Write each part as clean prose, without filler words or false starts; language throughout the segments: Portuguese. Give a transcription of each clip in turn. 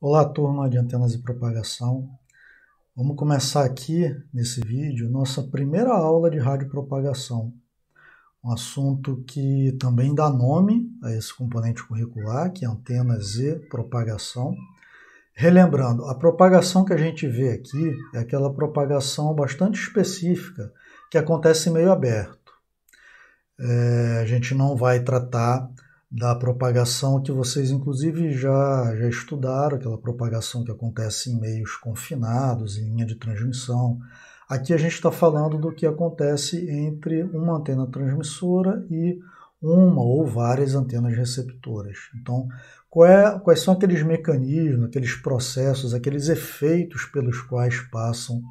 Olá, turma de antenas e propagação. Vamos começar aqui nesse vídeo nossa primeira aula de radiopropagação, um assunto que também dá nome a esse componente curricular, que é antenas e propagação. Relembrando, a propagação que a gente vê aqui é aquela propagação bastante específica que acontece em meio aberto. A gente não vai tratar da propagação que vocês inclusive já estudaram, aquela propagação que acontece em meios confinados, em linha de transmissão. Aqui a gente está falando do que acontece entre uma antena transmissora e uma ou várias antenas receptoras. Então, quais são aqueles mecanismos, aqueles processos, aqueles efeitos pelos quais passam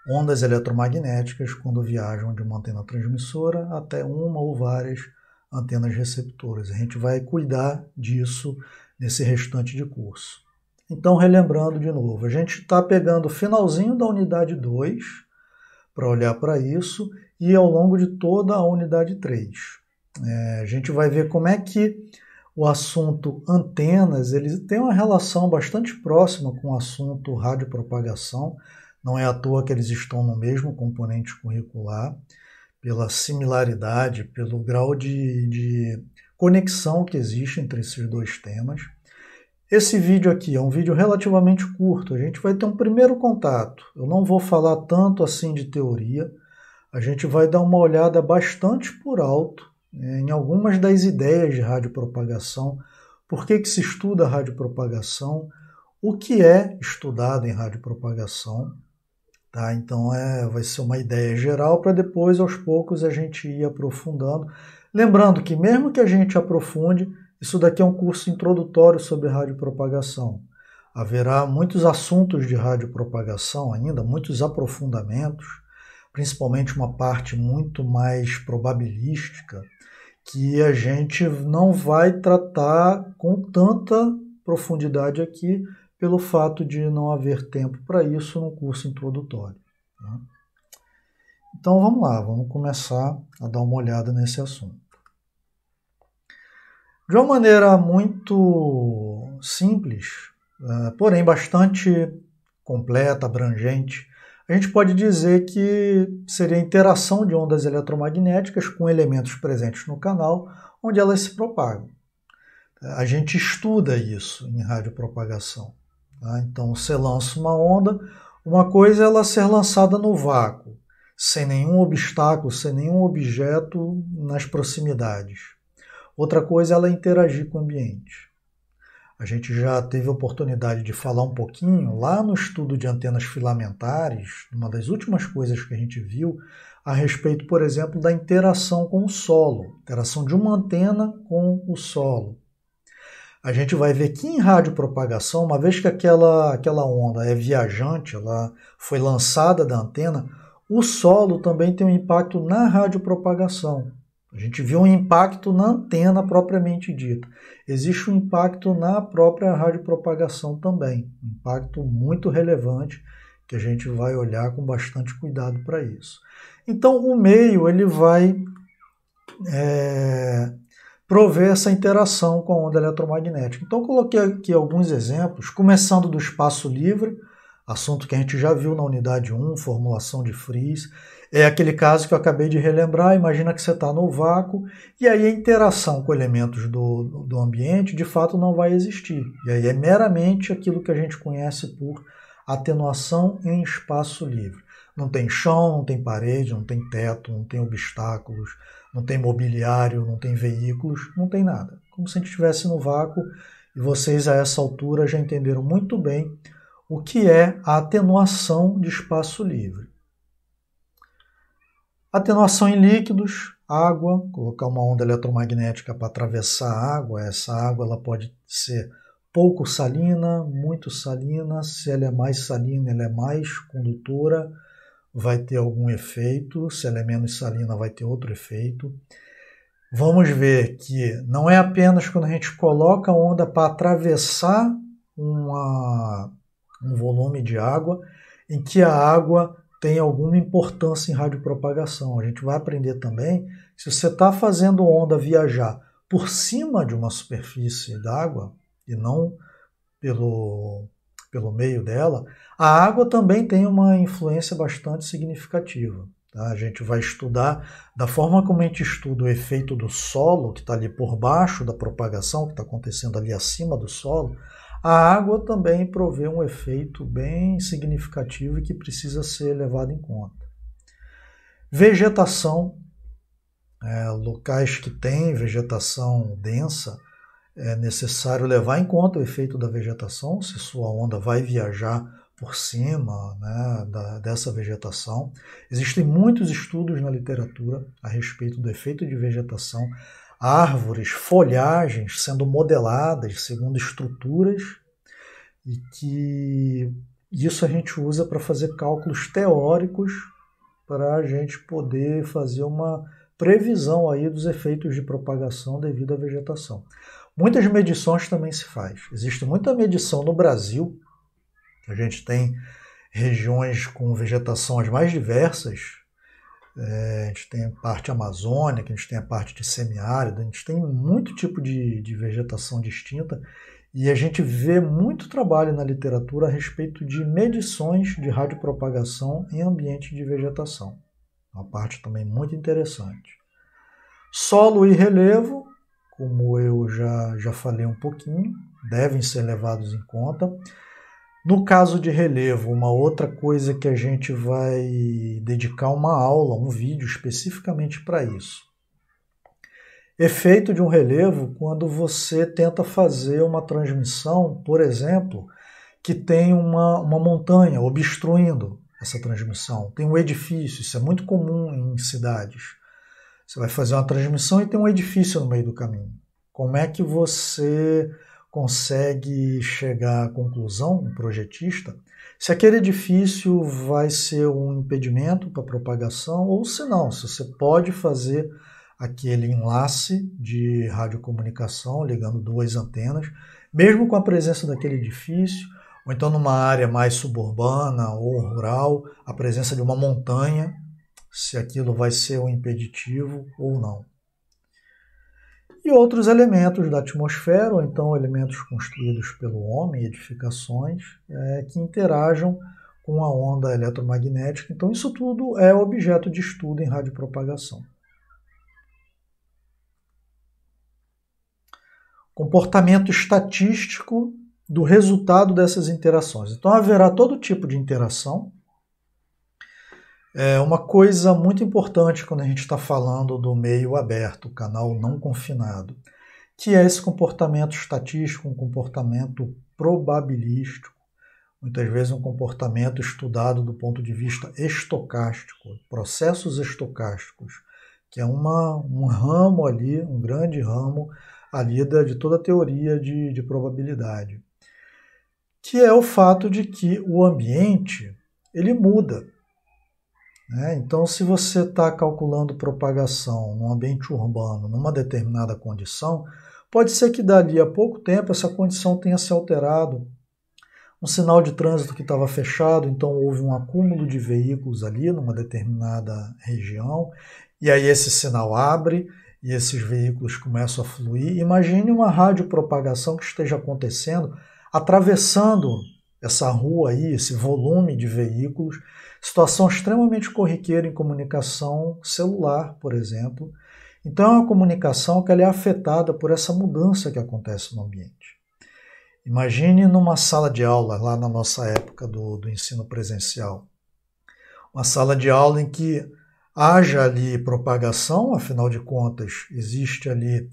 ondas eletromagnéticas quando viajam de uma antena transmissora até uma ou várias antenas receptoras. A gente vai cuidar disso nesse restante de curso. Então, relembrando de novo, a gente está pegando o finalzinho da unidade 2 para olhar para isso e ao longo de toda a unidade 3. A gente vai ver como é que o assunto antenas ele tem uma relação bastante próxima com o assunto radiopropagação. Não é à toa que eles estão no mesmo componente curricular, pela similaridade, pelo grau de conexão que existe entre esses dois temas. Esse vídeo aqui é um vídeo relativamente curto, a gente vai ter um primeiro contato. Eu não vou falar tanto assim de teoria, a gente vai dar uma olhada bastante por alto em algumas das ideias de radiopropagação, por que se estuda radiopropagação, o que é estudado em radiopropagação. Tá? Então vai ser uma ideia geral para depois, aos poucos, a gente ir aprofundando. Lembrando que mesmo que a gente aprofunde, isso daqui é um curso introdutório sobre radiopropagação. Haverá muitos assuntos de radiopropagação ainda, muitos aprofundamentos, principalmente uma parte muito mais probabilística, que a gente não vai tratar com tanta profundidade aqui, pelo fato de não haver tempo para isso no curso introdutório. Tá? Então vamos lá, vamos começar a dar uma olhada nesse assunto. De uma maneira muito simples, porém bastante completa, abrangente, a gente pode dizer que seria a interação de ondas eletromagnéticas com elementos presentes no canal, onde elas se propagam. A gente estuda isso em radiopropagação. Tá? Então, você lança uma onda, uma coisa é ela ser lançada no vácuo, sem nenhum obstáculo, sem nenhum objeto nas proximidades. Outra coisa é ela interagir com o ambiente. A gente já teve a oportunidade de falar um pouquinho, lá no estudo de antenas filamentares, uma das últimas coisas que a gente viu, a respeito, por exemplo, da interação com o solo, interação de uma antena com o solo. A gente vai ver que em radiopropagação, uma vez que aquela onda é viajante, ela foi lançada da antena, o solo também tem um impacto na radiopropagação. A gente viu um impacto na antena propriamente dita. Existe um impacto na própria radiopropagação também, um impacto muito relevante que a gente vai olhar com bastante cuidado para isso. Então, o meio ele vai prover essa interação com a onda eletromagnética. Então, coloquei aqui alguns exemplos, começando do espaço livre, assunto que a gente já viu na unidade 1, formulação de Fries. É aquele caso que eu acabei de relembrar, imagina que você está no vácuo, e aí a interação com elementos do ambiente, de fato, não vai existir. E aí é meramente aquilo que a gente conhece por atenuação em espaço livre. Não tem chão, não tem parede, não tem teto, não tem obstáculos, não tem mobiliário, não tem veículos, não tem nada. Como se a gente estivesse no vácuo, e vocês a essa altura já entenderam muito bem o que é a atenuação de espaço livre. Atenuação em líquidos, água, colocar uma onda eletromagnética para atravessar a água. Essa água ela pode ser pouco salina, muito salina. Se ela é mais salina, ela é mais condutora, vai ter algum efeito. Se ela é menos salina, vai ter outro efeito. Vamos ver que não é apenas quando a gente coloca a onda para atravessar um volume de água, em que a água tem alguma importância em radiopropagação. A gente vai aprender também que se você está fazendo onda viajar por cima de uma superfície d'água e não pelo meio dela, a água também tem uma influência bastante significativa. Tá? A gente vai estudar, da forma como a gente estuda o efeito do solo, que está ali por baixo da propagação, que está acontecendo ali acima do solo, a água também provê um efeito bem significativo e que precisa ser levado em conta. Vegetação, locais que têm vegetação densa, é necessário levar em conta o efeito da vegetação, se sua onda vai viajar por cima, né, dessa vegetação. Existem muitos estudos na literatura a respeito do efeito de vegetação, árvores, folhagens sendo modeladas segundo estruturas, e que isso a gente usa para fazer cálculos teóricos para a gente poder fazer uma previsão aí dos efeitos de propagação devido à vegetação. Muitas medições também se faz. Existe muita medição no Brasil. A gente tem regiões com vegetação as mais diversas. A gente tem a parte amazônica, a gente tem a parte de semiárido, a gente tem muito tipo de vegetação distinta. E a gente vê muito trabalho na literatura a respeito de medições de radiopropagação em ambiente de vegetação. Uma parte também muito interessante. Solo e relevo, como eu já falei um pouquinho, devem ser levados em conta. No caso de relevo, uma outra coisa que a gente vai dedicar uma aula, um vídeo especificamente para isso. Efeito de um relevo quando você tenta fazer uma transmissão, por exemplo, que tem uma montanha obstruindo essa transmissão. Tem um edifício, isso é muito comum em cidades. Você vai fazer uma transmissão e tem um edifício no meio do caminho. Como é que você consegue chegar à conclusão, um projetista, se aquele edifício vai ser um impedimento para a propagação ou se não, se você pode fazer aquele enlace de radiocomunicação ligando duas antenas, mesmo com a presença daquele edifício, ou então numa área mais suburbana ou rural, a presença de uma montanha, se aquilo vai ser um impeditivo ou não. E outros elementos da atmosfera, ou então elementos construídos pelo homem, edificações, que interajam com a onda eletromagnética. Então isso tudo é objeto de estudo em radiopropagação. Comportamento estatístico do resultado dessas interações. Então haverá todo tipo de interação. Uma coisa muito importante quando a gente está falando do meio aberto, canal não confinado, que é esse comportamento estatístico, um comportamento probabilístico, muitas vezes um comportamento estudado do ponto de vista estocástico, processos estocásticos, que é um ramo ali, um grande ramo ali de toda a teoria de probabilidade, que é o fato de que o ambiente ele muda. Então, se você está calculando propagação num ambiente urbano, numa determinada condição, pode ser que dali a pouco tempo essa condição tenha se alterado. Um sinal de trânsito que estava fechado, então houve um acúmulo de veículos ali numa determinada região, e aí esse sinal abre e esses veículos começam a fluir. Imagine uma radiopropagação que esteja acontecendo, atravessando essa rua aí, esse volume de veículos, situação extremamente corriqueira em comunicação celular, por exemplo. Então é uma comunicação que ela é afetada por essa mudança que acontece no ambiente. Imagine numa sala de aula, lá na nossa época do ensino presencial, uma sala de aula em que haja ali propagação, afinal de contas, existe ali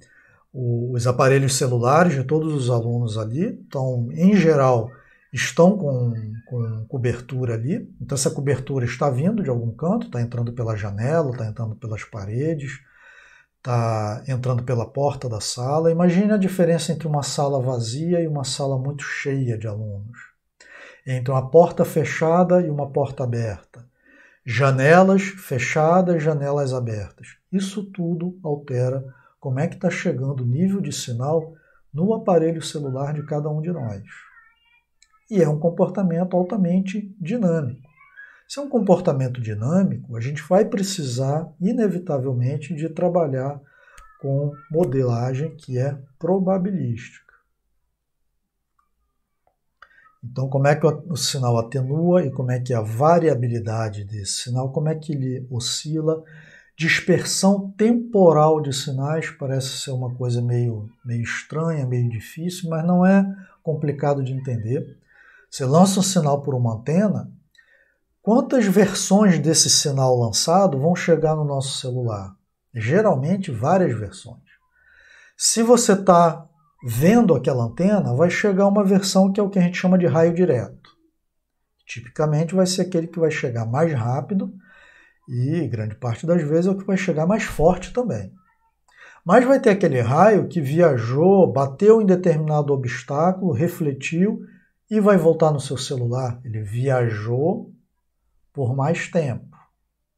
os aparelhos celulares de todos os alunos ali, então, em geral, estão com cobertura ali, então essa cobertura está vindo de algum canto, está entrando pela janela, está entrando pelas paredes, está entrando pela porta da sala. Imagine a diferença entre uma sala vazia e uma sala muito cheia de alunos. Entre uma porta fechada e uma porta aberta. Janelas fechadas, janelas abertas. Isso tudo altera como é que está chegando o nível de sinal no aparelho celular de cada um de nós. E é um comportamento altamente dinâmico. Se é um comportamento dinâmico, a gente vai precisar, inevitavelmente, de trabalhar com modelagem que é probabilística. Então, como é que o sinal atenua e como é que é a variabilidade desse sinal, como é que ele oscila. Dispersão temporal de sinais parece ser uma coisa meio estranha, meio difícil, mas não é complicado de entender. Você lança um sinal por uma antena, quantas versões desse sinal lançado vão chegar no nosso celular? Geralmente, várias versões. Se você está vendo aquela antena, vai chegar uma versão que é o que a gente chama de raio direto. Tipicamente vai ser aquele que vai chegar mais rápido e, grande parte das vezes, é o que vai chegar mais forte também. Mas vai ter aquele raio que viajou, bateu em determinado obstáculo, refletiu e vai voltar no seu celular. Ele viajou por mais tempo.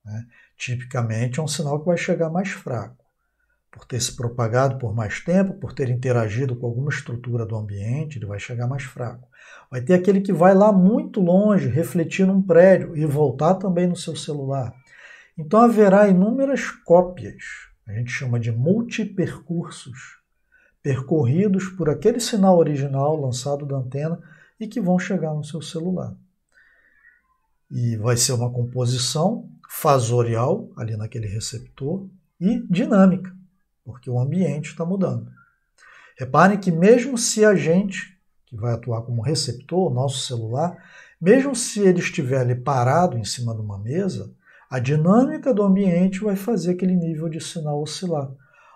Né? Tipicamente é um sinal que vai chegar mais fraco. Por ter se propagado por mais tempo, por ter interagido com alguma estrutura do ambiente, ele vai chegar mais fraco. Vai ter aquele que vai lá muito longe, refletir num prédio e voltar também no seu celular. Então haverá inúmeras cópias, a gente chama de multipercursos, percorridos por aquele sinal original lançado da antena e que vão chegar no seu celular. E vai ser uma composição fasorial ali naquele receptor e dinâmica, porque o ambiente está mudando. Reparem que mesmo se a gente, que vai atuar como receptor, o nosso celular, mesmo se ele estiver ali parado em cima de uma mesa, a dinâmica do ambiente vai fazer aquele nível de sinal oscilar.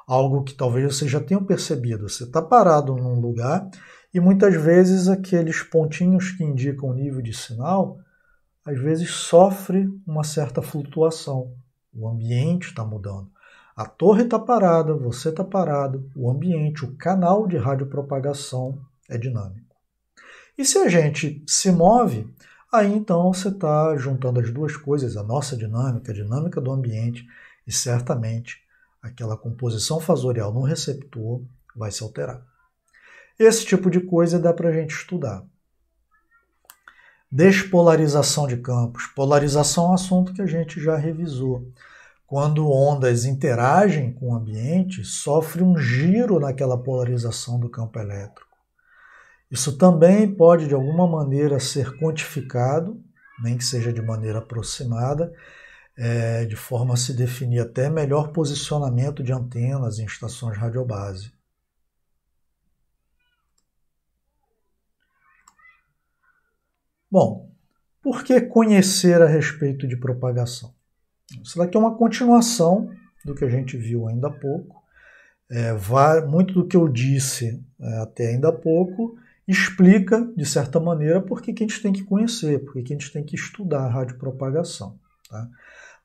Algo que talvez vocês já tenham percebido. Você está parado num lugar e muitas vezes aqueles pontinhos que indicam o nível de sinal, às vezes sofre uma certa flutuação. O ambiente está mudando. A torre está parada, você está parado, o ambiente, o canal de radiopropagação é dinâmico. E se a gente se move, aí então você está juntando as duas coisas, a nossa dinâmica, a dinâmica do ambiente, e certamente aquela composição fasorial no receptor vai se alterar. Esse tipo de coisa dá para a gente estudar. Despolarização de campos. Polarização é um assunto que a gente já revisou. Quando ondas interagem com o ambiente, sofre um giro naquela polarização do campo elétrico. Isso também pode, de alguma maneira, ser quantificado, nem que seja de maneira aproximada, de forma a se definir até melhor posicionamento de antenas em estações radiobase. Bom, por que conhecer a respeito de propagação? Isso daqui é uma continuação do que a gente viu ainda há pouco. Muito do que eu disse até ainda há pouco explica, de certa maneira, por que a gente tem que conhecer, por que a gente tem que estudar a radiopropagação. Tá?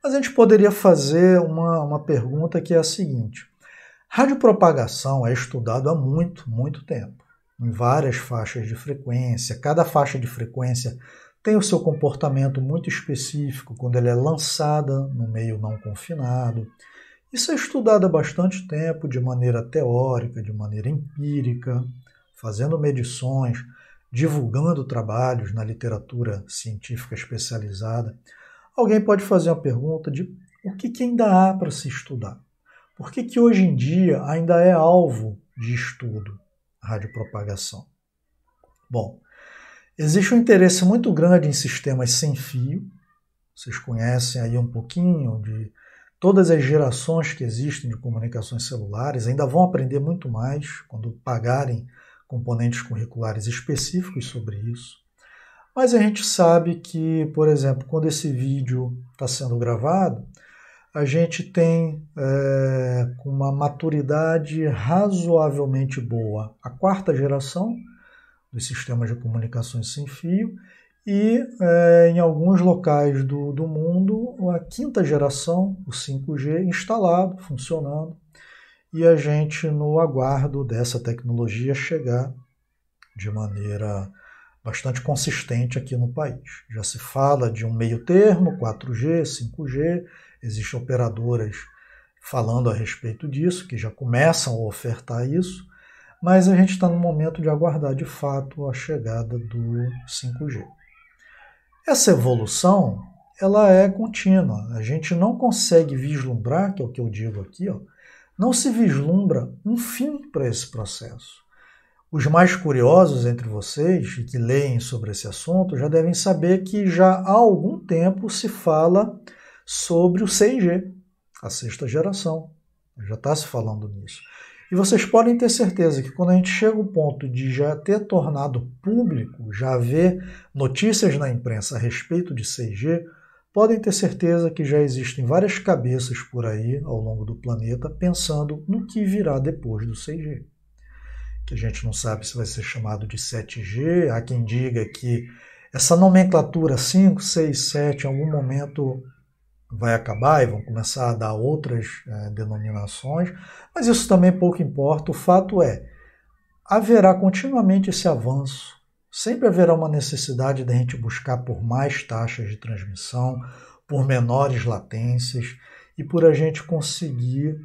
Mas a gente poderia fazer uma pergunta que é a seguinte. Radiopropagação é estudado há muito tempo, em várias faixas de frequência. Cada faixa de frequência tem o seu comportamento muito específico quando ela é lançada no meio não confinado. Isso é estudado há bastante tempo, de maneira teórica, de maneira empírica, fazendo medições, divulgando trabalhos na literatura científica especializada. Alguém pode fazer a pergunta de o que ainda há para se estudar? Por que hoje em dia ainda é alvo de estudo a radiopropagação? Bom, existe um interesse muito grande em sistemas sem fio. Vocês conhecem aí um pouquinho de todas as gerações que existem de comunicações celulares. Ainda vão aprender muito mais quando pagarem componentes curriculares específicos sobre isso. Mas a gente sabe que, por exemplo, quando esse vídeo está sendo gravado, a gente tem uma maturidade razoavelmente boa a quarta geração dos sistemas de comunicações sem fio e em alguns locais do mundo a quinta geração, o 5G, instalado, funcionando, e a gente no aguardo dessa tecnologia chegar de maneira bastante consistente aqui no país. Já se fala de um meio termo, 4G, 5G, existem operadoras falando a respeito disso, que já começam a ofertar isso, mas a gente está no momento de aguardar de fato a chegada do 5G. Essa evolução, ela é contínua. A gente não consegue vislumbrar, que é o que eu digo aqui, não se vislumbra um fim para esse processo. Os mais curiosos entre vocês e que leem sobre esse assunto já devem saber que já há algum tempo se fala sobre o 6G, a sexta geração. Já está se falando nisso. E vocês podem ter certeza que quando a gente chega ao ponto de já ter tornado público, já haver notícias na imprensa a respeito de 6G, podem ter certeza que já existem várias cabeças por aí ao longo do planeta pensando no que virá depois do 6G. Que a gente não sabe se vai ser chamado de 7G, há quem diga que essa nomenclatura 5, 6, 7 em algum momento vai acabar e vão começar a dar outras denominações, mas isso também pouco importa. O fato é, haverá continuamente esse avanço, sempre haverá uma necessidade de a gente buscar por mais taxas de transmissão, por menores latências e por a gente conseguir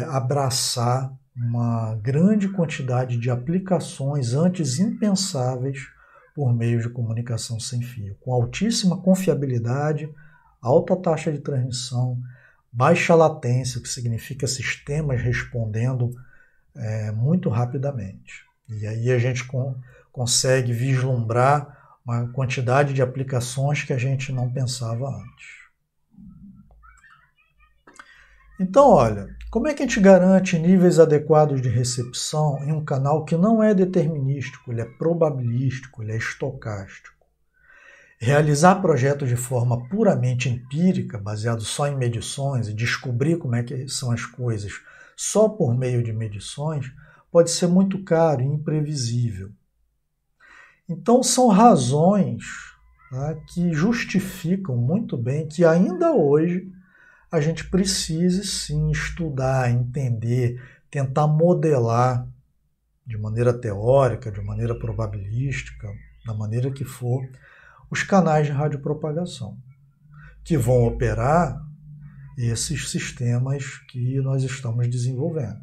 abraçar uma grande quantidade de aplicações antes impensáveis por meio de comunicação sem fio, com altíssima confiabilidade, alta taxa de transmissão, baixa latência, o que significa sistemas respondendo muito rapidamente. E aí a gente consegue vislumbrar uma quantidade de aplicações que a gente não pensava antes. Então, olha, como é que a gente garante níveis adequados de recepção em um canal que não é determinístico, ele é probabilístico, ele é estocástico? Realizar projetos de forma puramente empírica, baseado só em medições, e descobrir como é que são as coisas só por meio de medições, pode ser muito caro e imprevisível. Então, são razões que justificam muito bem que ainda hoje a gente precise sim estudar, entender, tentar modelar de maneira teórica, de maneira probabilística, da maneira que for, os canais de radiopropagação, que vão operar esses sistemas que nós estamos desenvolvendo.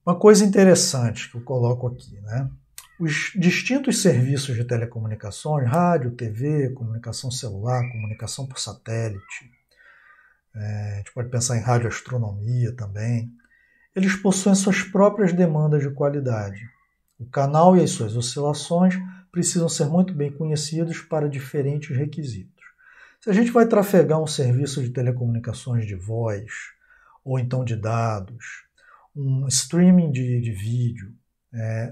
Uma coisa interessante que eu coloco aqui, né? Os distintos serviços de telecomunicações, rádio, TV, comunicação celular, comunicação por satélite, a gente pode pensar em radioastronomia também, eles possuem suas próprias demandas de qualidade. O canal e as suas oscilações precisam ser muito bem conhecidos para diferentes requisitos. Se a gente vai trafegar um serviço de telecomunicações de voz, ou então de dados, um streaming de vídeo,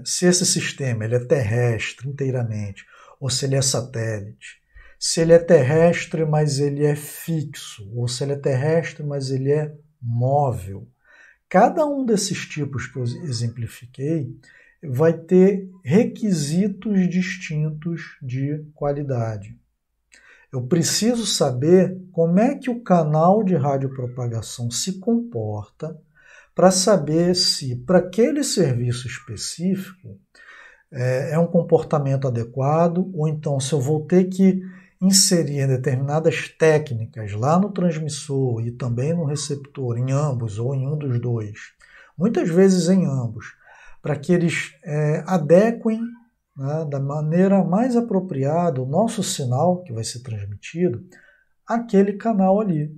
se esse sistema ele é terrestre inteiramente, ou se ele é satélite, se ele é terrestre, mas ele é fixo, ou se ele é terrestre, mas ele é móvel. Cada um desses tipos que eu exemplifiquei vai ter requisitos distintos de qualidade. Eu preciso saber como é que o canal de radiopropagação se comporta para saber se, para aquele serviço específico, é um comportamento adequado, ou então se eu vou ter que inserir determinadas técnicas lá no transmissor e também no receptor, em ambos ou em um dos dois, muitas vezes em ambos, para que eles adequem da maneira mais apropriada o nosso sinal que vai ser transmitido àquele canal ali.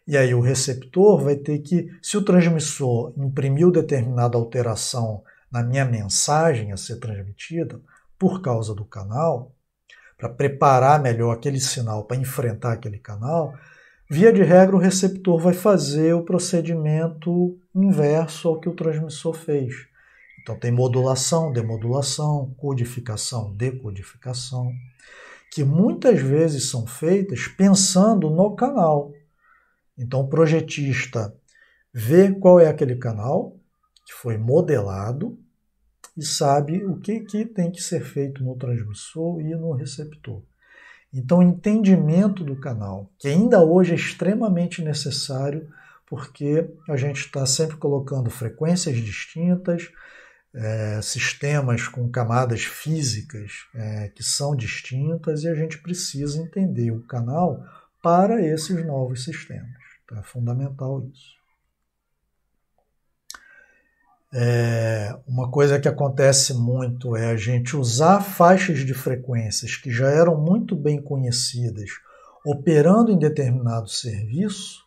E aí o receptor vai ter que, se o transmissor imprimiu determinada alteração na minha mensagem a ser transmitida, por causa do canal, para preparar melhor aquele sinal para enfrentar aquele canal, via de regra o receptor vai fazer o procedimento inverso ao que o transmissor fez. Então tem modulação, demodulação, codificação, decodificação, que muitas vezes são feitas pensando no canal. Então o projetista vê qual é aquele canal que foi modelado e sabe o que tem que ser feito no transmissor e no receptor. Então o entendimento do canal, que ainda hoje é extremamente necessário, porque a gente está sempre colocando frequências distintas, sistemas com camadas físicas que são distintas, e a gente precisa entender o canal para esses novos sistemas. É fundamental isso. Uma coisa que acontece muito é a gente usar faixas de frequências que já eram muito bem conhecidas, operando em determinado serviço,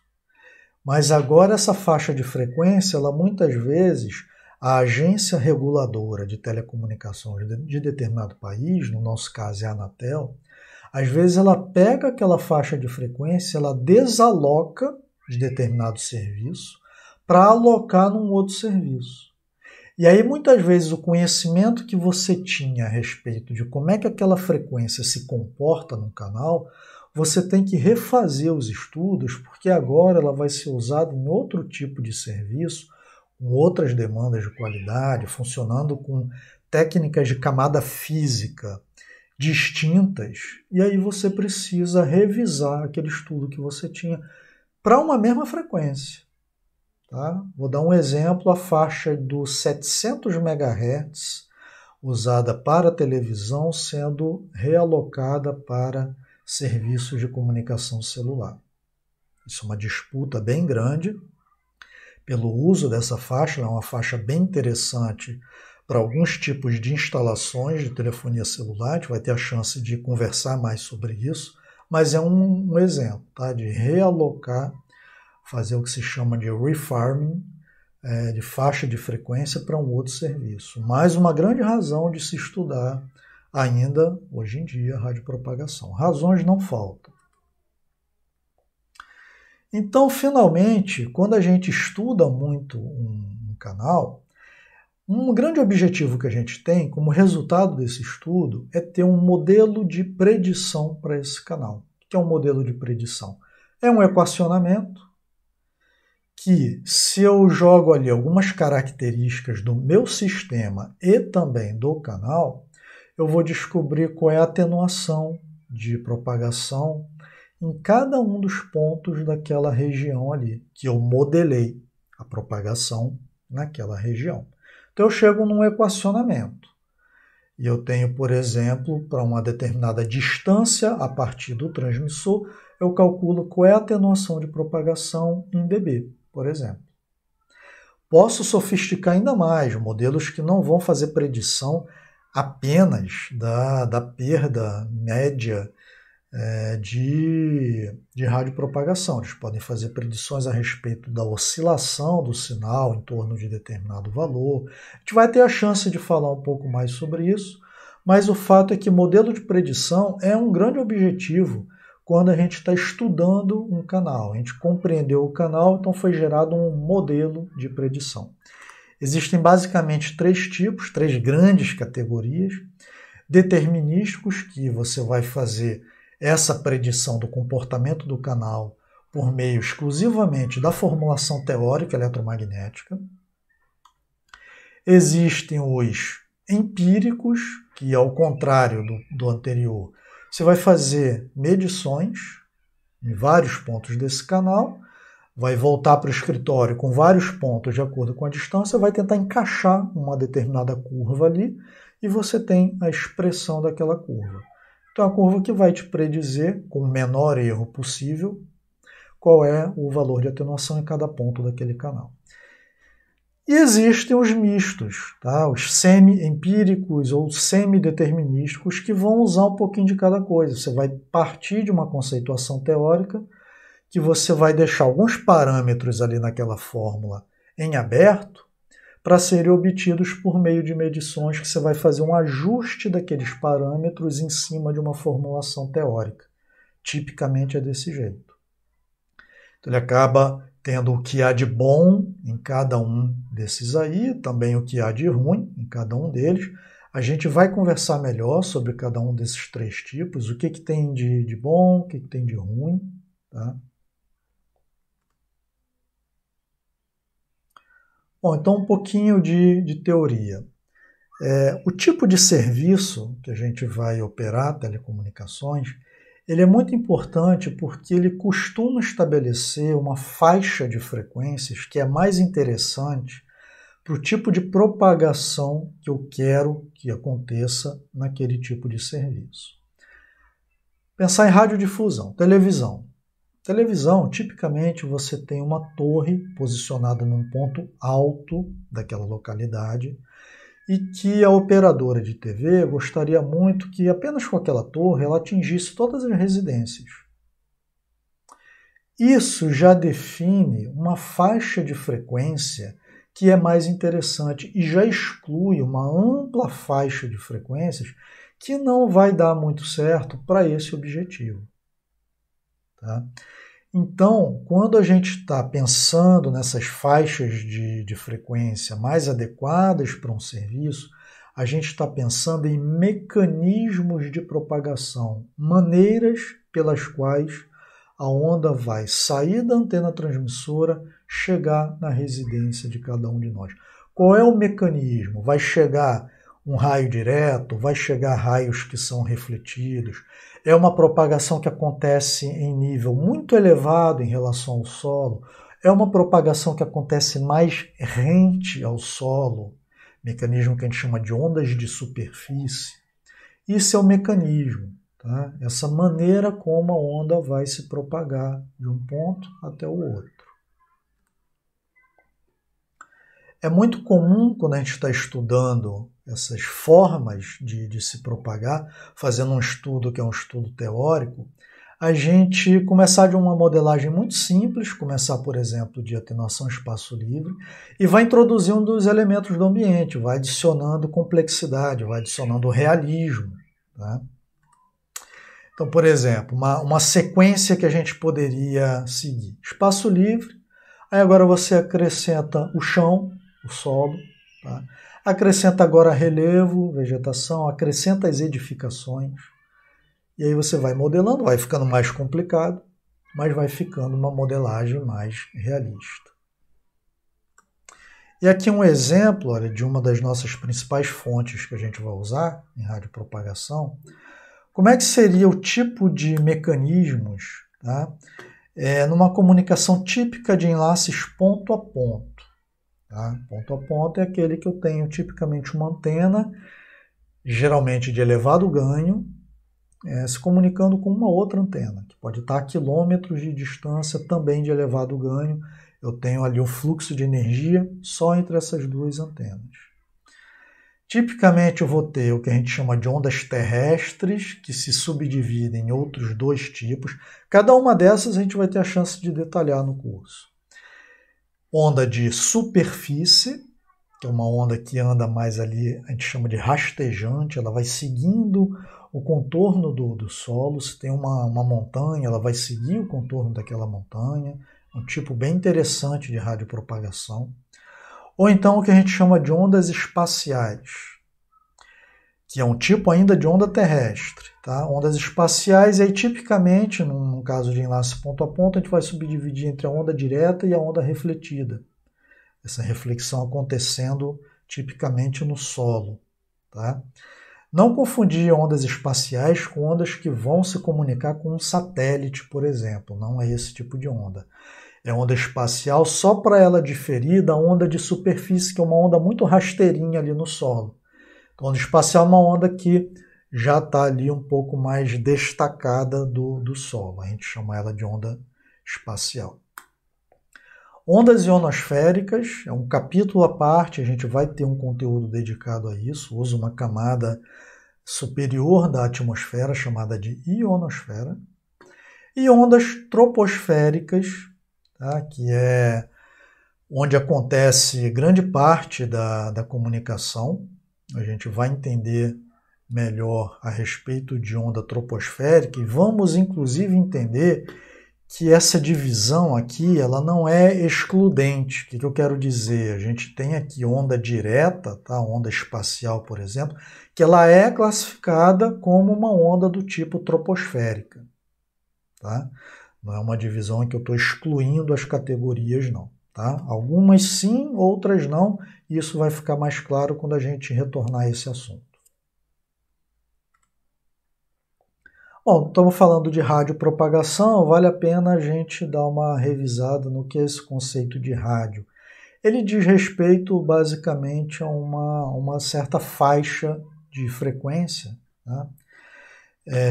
Mas agora essa faixa de frequência, ela muitas vezes, a agência reguladora de telecomunicações de determinado país, no nosso caso é a Anatel, às vezes ela pega aquela faixa de frequência, ela desaloca de determinado serviço para alocar num outro serviço. E aí muitas vezes o conhecimento que você tinha a respeito de como é que aquela frequência se comporta no canal, você tem que refazer os estudos, porque agora ela vai ser usada em outro tipo de serviço, com outras demandas de qualidade, funcionando com técnicas de camada física distintas, e aí você precisa revisar aquele estudo que você tinha para uma mesma frequência. Tá? Vou dar um exemplo, a faixa dos 700 MHz usada para televisão sendo realocada para serviços de comunicação celular. Isso é uma disputa bem grande pelo uso dessa faixa, é uma faixa bem interessante para alguns tipos de instalações de telefonia celular, a gente vai ter a chance de conversar mais sobre isso, mas é um exemplo, tá? De realocar, fazer o que se chama de refarming, de faixa de frequência para um outro serviço. Mais uma grande razão de se estudar ainda, hoje em dia, a radiopropagação. Razões não faltam. Então, finalmente, quando a gente estuda muito um canal, um grande objetivo que a gente tem, como resultado desse estudo, é ter um modelo de predição para esse canal. O que é um modelo de predição? É um equacionamento que, se eu jogo ali algumas características do meu sistema e também do canal, eu vou descobrir qual é a atenuação de propagação em cada um dos pontos daquela região ali, que eu modelei a propagação naquela região. Então eu chego num equacionamento. E eu tenho, por exemplo, para uma determinada distância a partir do transmissor, eu calculo qual é a atenuação de propagação em dB, por exemplo. Posso sofisticar ainda mais, modelos que não vão fazer predição apenas da perda média de radiopropagação. Eles podem fazer predições a respeito da oscilação do sinal em torno de determinado valor. A gente vai ter a chance de falar um pouco mais sobre isso, mas o fato é que modelo de predição é um grande objetivo quando a gente está estudando um canal. A gente compreendeu o canal, então foi gerado um modelo de predição. Existem basicamente três tipos, três grandes categorias. Determinísticos, que você vai fazer essa predição do comportamento do canal por meio exclusivamente da formulação teórica eletromagnética. Existem os empíricos, que ao contrário do anterior, você vai fazer medições em vários pontos desse canal, vai voltar para o escritório com vários pontos de acordo com a distância, vai tentar encaixar uma determinada curva ali e você tem a expressão daquela curva. Então, a curva que vai te predizer, com o menor erro possível, qual é o valor de atenuação em cada ponto daquele canal. E existem os mistos, tá? Os semi-empíricos ou semi-determinísticos, que vão usar um pouquinho de cada coisa. Você vai partir de uma conceituação teórica, que você vai deixar alguns parâmetros ali naquela fórmula em aberto, para serem obtidos por meio de medições que você vai fazer um ajuste daqueles parâmetros em cima de uma formulação teórica. Tipicamente é desse jeito. Então ele acaba tendo o que há de bom em cada um desses aí, também o que há de ruim em cada um deles. A gente vai conversar melhor sobre cada um desses três tipos, o que tem de bom, o que tem de ruim, tá? Bom, então um pouquinho de teoria. O tipo de serviço que a gente vai operar, telecomunicações, ele é muito importante porque ele costuma estabelecer uma faixa de frequências que é mais interessante para o tipo de propagação que eu quero que aconteça naquele tipo de serviço. Pensar em radiodifusão, televisão. Televisão, tipicamente, você tem uma torre posicionada num ponto alto daquela localidade e que a operadora de TV gostaria muito que apenas com aquela torre ela atingisse todas as residências. Isso já define uma faixa de frequência que é mais interessante e já exclui uma ampla faixa de frequências que não vai dar muito certo para esse objetivo. Tá? Então, quando a gente está pensando nessas faixas de frequência mais adequadas para um serviço, a gente está pensando em mecanismos de propagação, maneiras pelas quais a onda vai sair da antena transmissora, chegar na residência de cada um de nós. Qual é o mecanismo? Vai chegar um raio direto? Vai chegar raios que são refletidos? É uma propagação que acontece em nível muito elevado em relação ao solo? É uma propagação que acontece mais rente ao solo? Mecanismo que a gente chama de ondas de superfície. Isso é o mecanismo. Tá? Essa maneira como a onda vai se propagar de um ponto até o outro. É muito comum, quando a gente está estudando essas formas de se propagar, fazendo um estudo que é um estudo teórico, a gente começar de uma modelagem muito simples, começar, por exemplo, de atenuação espaço livre, e vai introduzir um dos elementos do ambiente, vai adicionando complexidade, vai adicionando realismo. Tá? Então, por exemplo, uma sequência que a gente poderia seguir. Espaço livre, aí agora você acrescenta o chão, o solo, tá? Acrescenta agora relevo, vegetação, acrescenta as edificações, e aí você vai modelando, vai ficando mais complicado, mas vai ficando uma modelagem mais realista. E aqui um exemplo, olha, de uma das nossas principais fontes que a gente vai usar em radiopropagação. Como é que seria o tipo de mecanismos, tá? Numa comunicação típica de enlaces ponto a ponto? Tá? Ponto a ponto é aquele que eu tenho tipicamente uma antena, geralmente de elevado ganho, se comunicando com uma outra antena, que pode estar a quilômetros de distância, também de elevado ganho. Eu tenho ali um fluxo de energia só entre essas duas antenas. Tipicamente eu vou ter o que a gente chama de ondas terrestres, que se subdividem em outros dois tipos. Cada uma dessas a gente vai ter a chance de detalhar no curso. Onda de superfície, que é uma onda que anda mais ali, a gente chama de rastejante, ela vai seguindo o contorno do solo. Se tem uma montanha, ela vai seguir o contorno daquela montanha. Um tipo bem interessante de radiopropagação. Ou então o que a gente chama de ondas espaciais, que é um tipo ainda de onda terrestre. Tá? Ondas espaciais, e aí tipicamente, no caso de enlace ponto a ponto, a gente vai subdividir entre a onda direta e a onda refletida. Essa reflexão acontecendo tipicamente no solo. Tá? Não confundir ondas espaciais com ondas que vão se comunicar com um satélite, por exemplo. Não é esse tipo de onda. É onda espacial só para ela diferir da onda de superfície, que é uma onda muito rasteirinha ali no solo. Então, onda espacial é uma onda que já está ali um pouco mais destacada do solo. A gente chama ela de onda espacial. Ondas ionosféricas é um capítulo à parte, a gente vai ter um conteúdo dedicado a isso. Usa uma camada superior da atmosfera chamada de ionosfera. E ondas troposféricas, tá? Que é onde acontece grande parte da comunicação. A gente vai entender melhor a respeito de onda troposférica e vamos inclusive entender que essa divisão aqui ela não é excludente. O que eu quero dizer? A gente tem aqui onda direta, tá? Onda espacial, por exemplo, que ela é classificada como uma onda do tipo troposférica. Tá? Não é uma divisão em que eu estou excluindo as categorias, não. Tá? Algumas sim, outras não, e isso vai ficar mais claro quando a gente retornar a esse assunto. Bom, estamos falando de radiopropagação, vale a pena a gente dar uma revisada no que é esse conceito de rádio. Ele diz respeito basicamente a uma certa faixa de frequência, tá?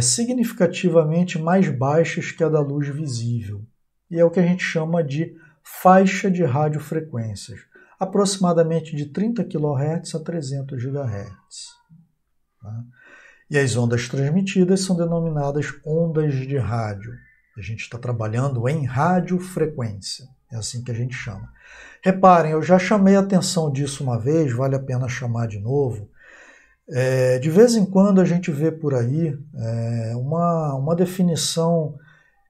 Significativamente mais baixas que a da luz visível. E é o que a gente chama de faixa de radiofrequências, aproximadamente de 30 kHz a 300 GHz. Tá? E as ondas transmitidas são denominadas ondas de rádio. A gente está trabalhando em radiofrequência, é assim que a gente chama. Reparem, eu já chamei a atenção disso uma vez, vale a pena chamar de novo. De vez em quando a gente vê por aí uma definição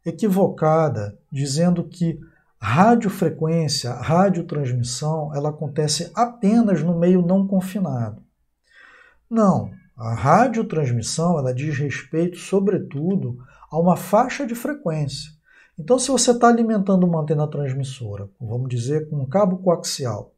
equivocada, dizendo que radiofrequência, radiotransmissão, ela acontece apenas no meio não confinado. Não, a radiotransmissão ela diz respeito, sobretudo, a uma faixa de frequência. Então, se você está alimentando uma antena transmissora, vamos dizer, com um cabo coaxial,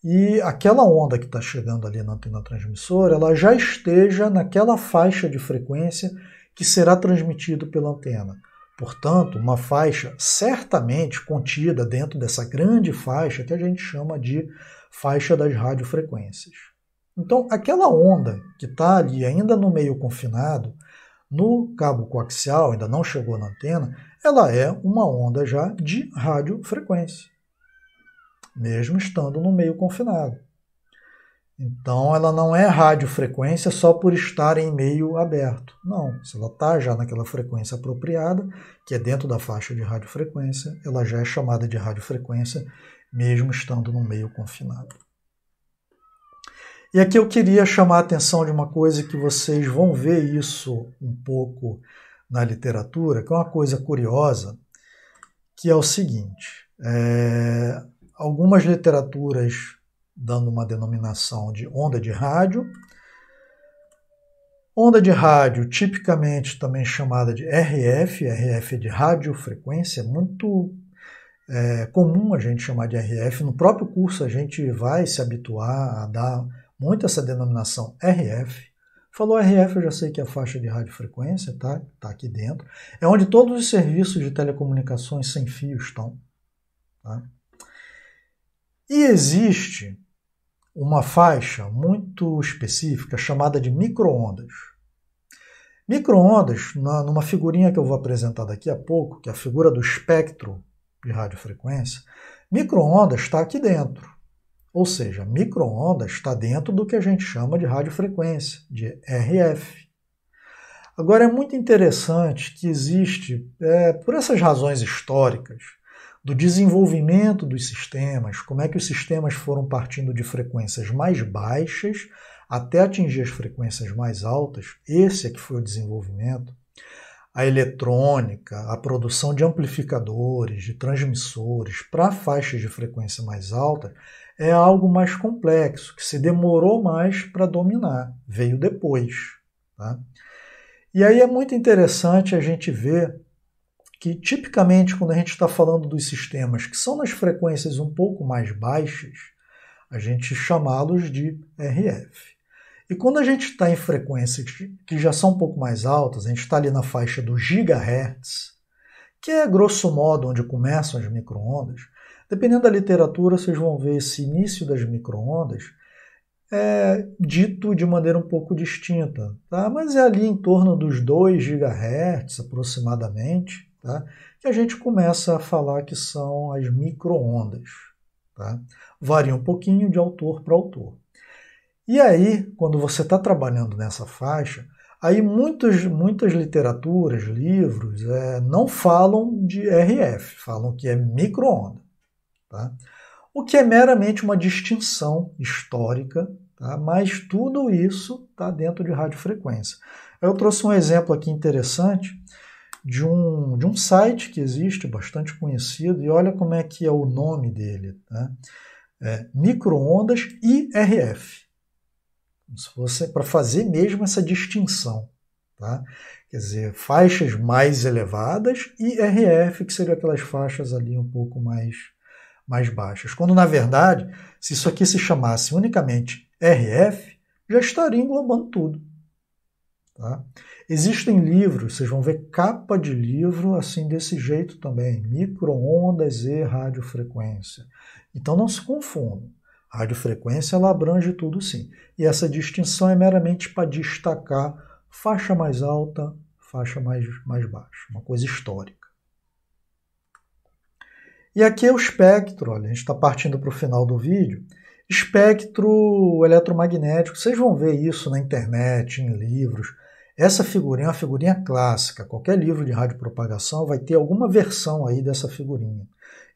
e aquela onda que está chegando ali na antena transmissora, ela já esteja naquela faixa de frequência que será transmitido pela antena. Portanto, uma faixa certamente contida dentro dessa grande faixa que a gente chama de faixa das radiofrequências. Então, aquela onda que está ali ainda no meio confinado, no cabo coaxial, ainda não chegou na antena, ela é uma onda já de radiofrequência, mesmo estando no meio confinado. Então, ela não é radiofrequência só por estar em meio aberto. Não, se ela está já naquela frequência apropriada, que é dentro da faixa de radiofrequência, ela já é chamada de radiofrequência, mesmo estando no meio confinado. E aqui eu queria chamar a atenção de uma coisa que vocês vão ver isso um pouco na literatura, que é uma coisa curiosa, que é o seguinte, algumas literaturas dando uma denominação de onda de rádio. Onda de rádio, tipicamente também chamada de RF, RF é de radiofrequência, é muito comum a gente chamar de RF. No próprio curso a gente vai se habituar a dar muito essa denominação RF. Falou RF, eu já sei que é a faixa de radiofrequência, tá? Tá aqui dentro. É onde todos os serviços de telecomunicações sem fio estão. Tá? E existe uma faixa muito específica chamada de micro-ondas. Micro-ondas, numa figurinha que eu vou apresentar daqui a pouco, que é a figura do espectro de radiofrequência, micro-ondas está aqui dentro. Ou seja, micro-ondas está dentro do que a gente chama de radiofrequência, de RF. Agora, é muito interessante que existe, por essas razões históricas, do desenvolvimento dos sistemas, como é que os sistemas foram partindo de frequências mais baixas até atingir as frequências mais altas, esse é que foi o desenvolvimento, a eletrônica, a produção de amplificadores, de transmissores para faixas de frequência mais alta, é algo mais complexo, que se demorou mais para dominar, veio depois. Tá? E aí é muito interessante a gente ver que, tipicamente, quando a gente está falando dos sistemas que são nas frequências um pouco mais baixas, a gente chamá-los de RF. E quando a gente está em frequências que já são um pouco mais altas, a gente está ali na faixa do gigahertz, que é, grosso modo, onde começam as micro-ondas. Dependendo da literatura, vocês vão ver esse início das micro-ondas dito de maneira um pouco distinta, tá? Mas é ali em torno dos 2 GHz aproximadamente, tá? Que a gente começa a falar que são as micro-ondas. Tá? Varia um pouquinho de autor para autor. E aí, quando você está trabalhando nessa faixa, aí muitas literaturas, livros, não falam de RF, falam que é micro-onda. Tá? O que é meramente uma distinção histórica, tá? Mas tudo isso está dentro de radiofrequência. Eu trouxe um exemplo aqui interessante de um site que existe, bastante conhecido, e olha como é que é o nome dele. Tá? Micro-ondas IRF. Se fosse para fazer mesmo essa distinção. Tá? Quer dizer, faixas mais elevadas e RF, que seriam aquelas faixas ali um pouco mais baixas. Quando, na verdade, se isso aqui se chamasse unicamente RF, já estaria englobando tudo. Tá? Existem livros, vocês vão ver capa de livro assim desse jeito também, micro-ondas e radiofrequência. Então não se confundam. A radiofrequência ela abrange tudo sim. E essa distinção é meramente para destacar faixa mais alta, faixa mais baixa, uma coisa histórica. E aqui é o espectro, olha, a gente está partindo para o final do vídeo. Espectro eletromagnético, vocês vão ver isso na internet, em livros. Essa figurinha é uma figurinha clássica. Qualquer livro de radiopropagação vai ter alguma versão aí dessa figurinha.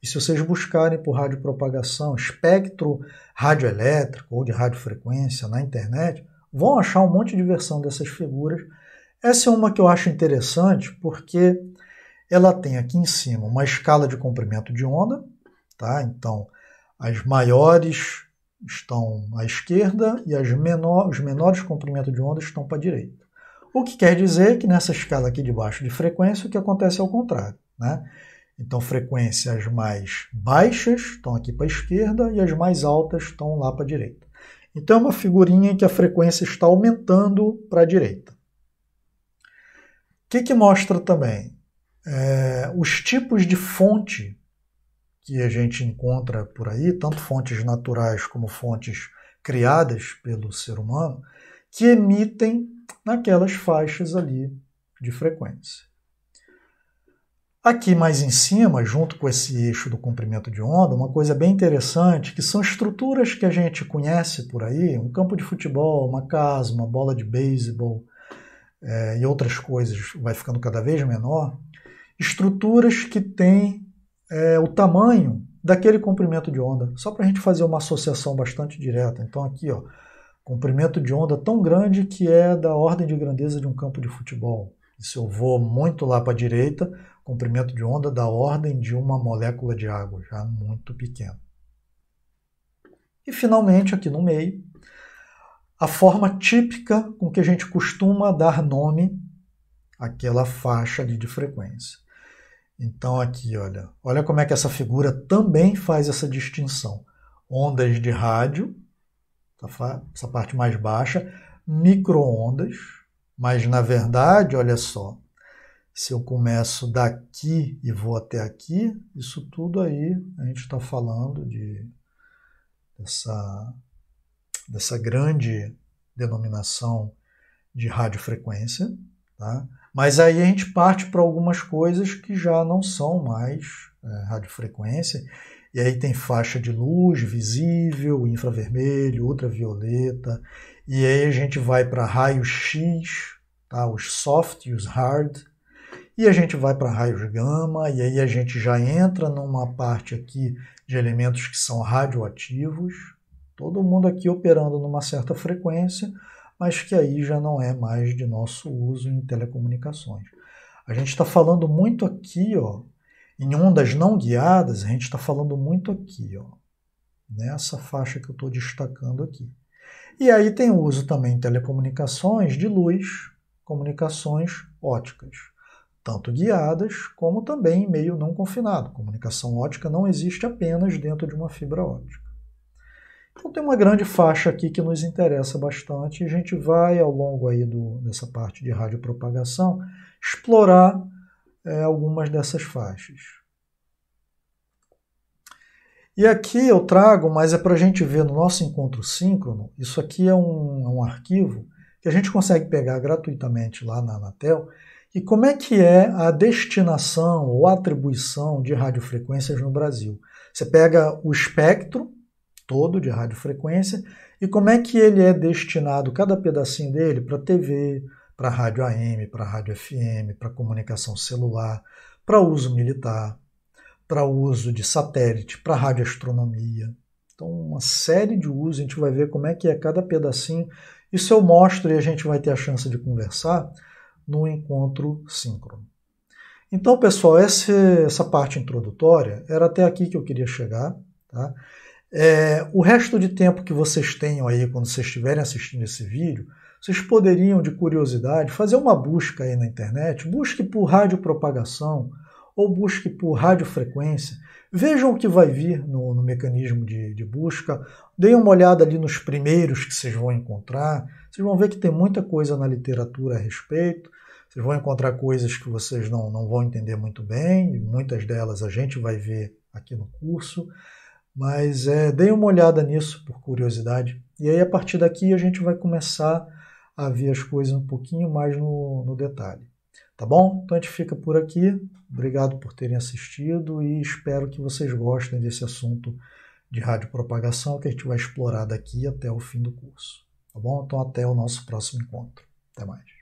E se vocês buscarem por radiopropagação, espectro radioelétrico ou de radiofrequência na internet, vão achar um monte de versão dessas figuras. Essa é uma que eu acho interessante porque ela tem aqui em cima uma escala de comprimento de onda, tá? Então, as maiores estão à esquerda e os menores comprimentos de onda estão para a direita. O que quer dizer que nessa escala aqui de baixo de frequência, o que acontece é o contrário, né? Então, frequências mais baixas estão aqui para a esquerda e as mais altas estão lá para a direita. Então, é uma figurinha em que a frequência está aumentando para a direita. O que mostra também? Os tipos de fonte que a gente encontra por aí, tanto fontes naturais como fontes criadas pelo ser humano, que emitem naquelas faixas ali de frequência. Aqui mais em cima, junto com esse eixo do comprimento de onda, uma coisa bem interessante, que são estruturas que a gente conhece por aí, um campo de futebol, uma casa, uma bola de beisebol e outras coisas, vai ficando cada vez menor, estruturas que têm o tamanho daquele comprimento de onda, só para a gente fazer uma associação bastante direta. Então aqui, ó, comprimento de onda tão grande que é da ordem de grandeza de um campo de futebol. E se eu vou muito lá para a direita, comprimento de onda da ordem de uma molécula de água, já muito pequeno. E finalmente, aqui no meio, a forma típica com que a gente costuma dar nome àquela faixa ali de frequência. Então aqui, olha como é que essa figura também faz essa distinção. Ondas de rádio, essa parte mais baixa, micro-ondas, mas na verdade, olha só, se eu começo daqui e vou até aqui, isso tudo aí, a gente está falando dessa grande denominação de radiofrequência, tá? Mas aí a gente parte para algumas coisas que já não são mais radiofrequência, e aí tem faixa de luz visível, infravermelho, ultravioleta, e aí a gente vai para raios-x, tá? Os soft e os hard, e a gente vai para raios gama, e aí a gente já entra numa parte aqui de elementos que são radioativos, todo mundo aqui operando numa certa frequência, mas que aí já não é mais de nosso uso em telecomunicações. A gente está falando muito aqui, ó, em ondas não guiadas, a gente está falando muito aqui, ó, nessa faixa que eu estou destacando aqui. E aí tem uso também em telecomunicações de luz, comunicações óticas, tanto guiadas como também em meio não confinado. Comunicação ótica não existe apenas dentro de uma fibra ótica. Então tem uma grande faixa aqui que nos interessa bastante e a gente vai, ao longo aí dessa parte de radiopropagação, explorar algumas dessas faixas. E aqui eu trago, mas é para a gente ver no nosso encontro síncrono, isso aqui é um arquivo que a gente consegue pegar gratuitamente lá na Anatel, e como é que é a destinação ou atribuição de radiofrequências no Brasil. Você pega o espectro todo de radiofrequência e como é que ele é destinado, cada pedacinho dele, para TV, para rádio AM, para rádio FM, para comunicação celular, para uso militar, para uso de satélite, para radioastronomia. Então, uma série de usos, a gente vai ver como é que é cada pedacinho. Isso eu mostro e a gente vai ter a chance de conversar no encontro síncrono. Então, pessoal, essa parte introdutória era até aqui que eu queria chegar, tá? O resto de tempo que vocês tenham aí, quando vocês estiverem assistindo esse vídeo, vocês poderiam, de curiosidade, fazer uma busca aí na internet, busque por radiopropagação ou busque por radiofrequência, vejam o que vai vir no mecanismo de busca, deem uma olhada ali nos primeiros que vocês vão encontrar, vocês vão ver que tem muita coisa na literatura a respeito, vocês vão encontrar coisas que vocês não vão entender muito bem, e muitas delas a gente vai ver aqui no curso, mas deem uma olhada nisso por curiosidade. E aí a partir daqui a gente vai começar a ver as coisas um pouquinho mais no detalhe. Tá bom? Então a gente fica por aqui. Obrigado por terem assistido e espero que vocês gostem desse assunto de radiopropagação que a gente vai explorar daqui até o fim do curso. Tá bom? Então até o nosso próximo encontro. Até mais.